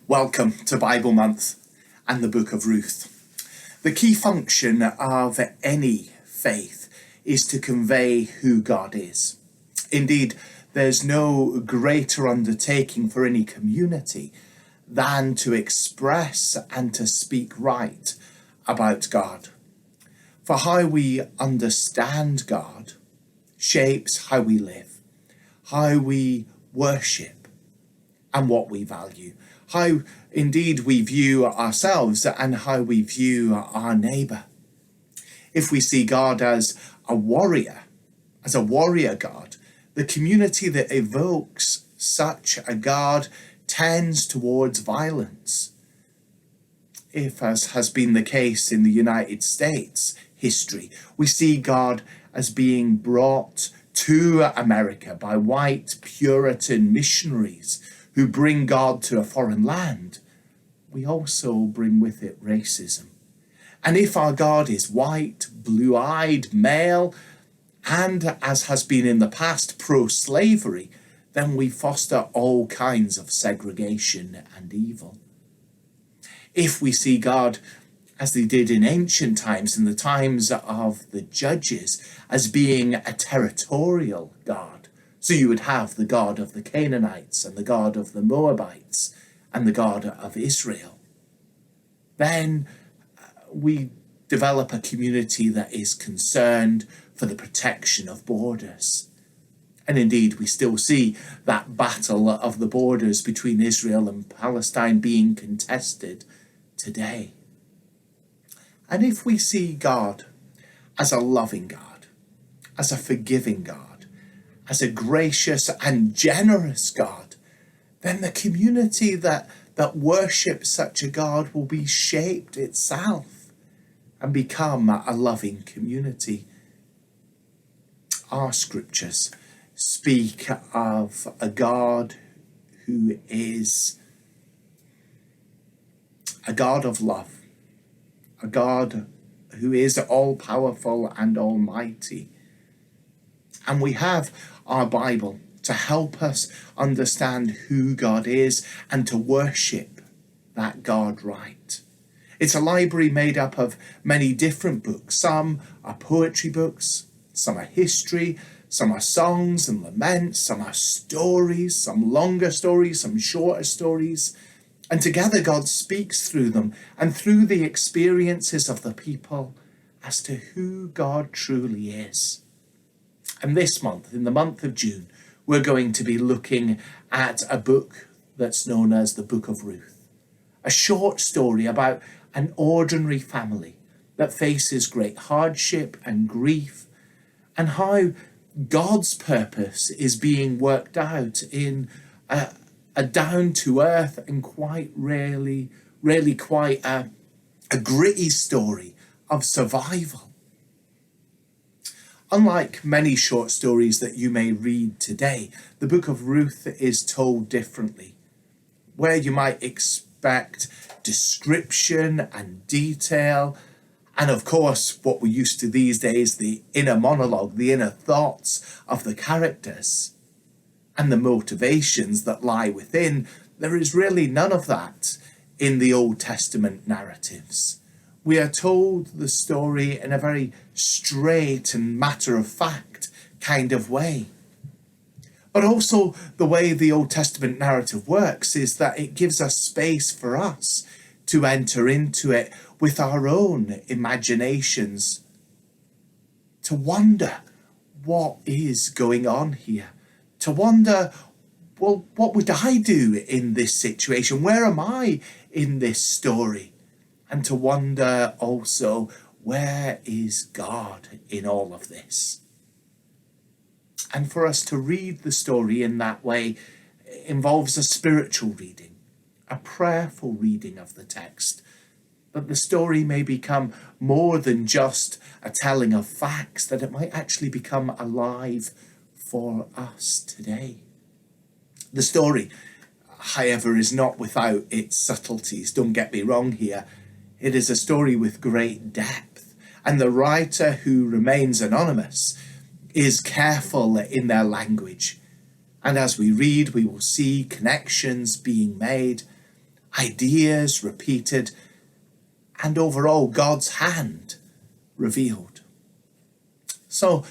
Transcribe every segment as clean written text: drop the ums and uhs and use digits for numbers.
Welcome to Bible Month and the Book of Ruth. The key function of any faith is to convey who God is. Indeed, there's no greater undertaking for any community than to express and to speak right about God. For how we understand God shapes how we live, how we worship, and what we value. How indeed we view ourselves and how we view our neighbour. If we see God as a warrior God, the community that evokes such a God tends towards violence. If, as has been the case in the United States history, we see God as being brought to America by white Puritan missionaries who bring God to a foreign land, we also bring with it racism. And if our God is white, blue-eyed, male, and, as has been in the past, pro-slavery, then we foster all kinds of segregation and evil. If we see God, as they did in ancient times, in the times of the judges, as being a territorial God, so you would have the God of the Canaanites and the God of the Moabites and the God of Israel. Then we develop a community that is concerned for the protection of borders. And indeed, we still see that battle of the borders between Israel and Palestine being contested today. And if we see God as a loving God, as a forgiving God, as a gracious and generous God, then the community that worships such a God will be shaped itself and become a loving community. Our scriptures speak of a God who is a God of love, a God who is all-powerful and almighty. And we have our Bible to help us understand who God is and to worship that God right. It's a library made up of many different books. Some are poetry books, some are history, some are songs and laments, some are stories, some longer stories, some shorter stories. And together God speaks through them and through the experiences of the people as to who God truly is. And this month, in the month of June, we're going to be looking at a book that's known as the Book of Ruth. A short story about an ordinary family that faces great hardship and grief, and how God's purpose is being worked out in a down-to-earth and quite rarely quite a gritty story of survival. Unlike many short stories that you may read today, the Book of Ruth is told differently, where you might expect description and detail, and of course, what we're used to these days, the inner monologue, the inner thoughts of the characters, and the motivations that lie within. There is really none of that in the Old Testament narratives. We are told the story in a very straight and matter-of-fact kind of way. But also the way the Old Testament narrative works is that it gives us space for us to enter into it with our own imaginations, to wonder what is going on here, to wonder, well, what would I do in this situation? Where am I in this story? And to wonder also, where is God in all of this? And for us to read the story in that way involves a spiritual reading, a prayerful reading of the text, that the story may become more than just a telling of facts, that it might actually become alive for us today. The story, however, is not without its subtleties. Don't get me wrong here. It is a story with great depth, and the writer, who remains anonymous, is careful in their language. And as we read, we will see connections being made ideas repeated, and overall God's hand revealed. So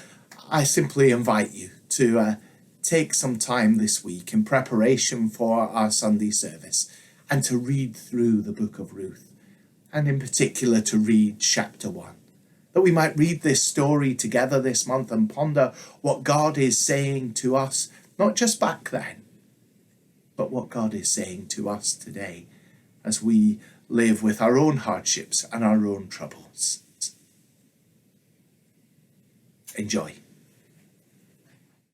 I simply invite you to take some time this week in preparation for our Sunday service and to read through the book of Ruth, and in particular to read chapter 1, that we might read this story together this month and ponder what God is saying to us, not just back then, but what God is saying to us today as we live with our own hardships and our own troubles. Enjoy.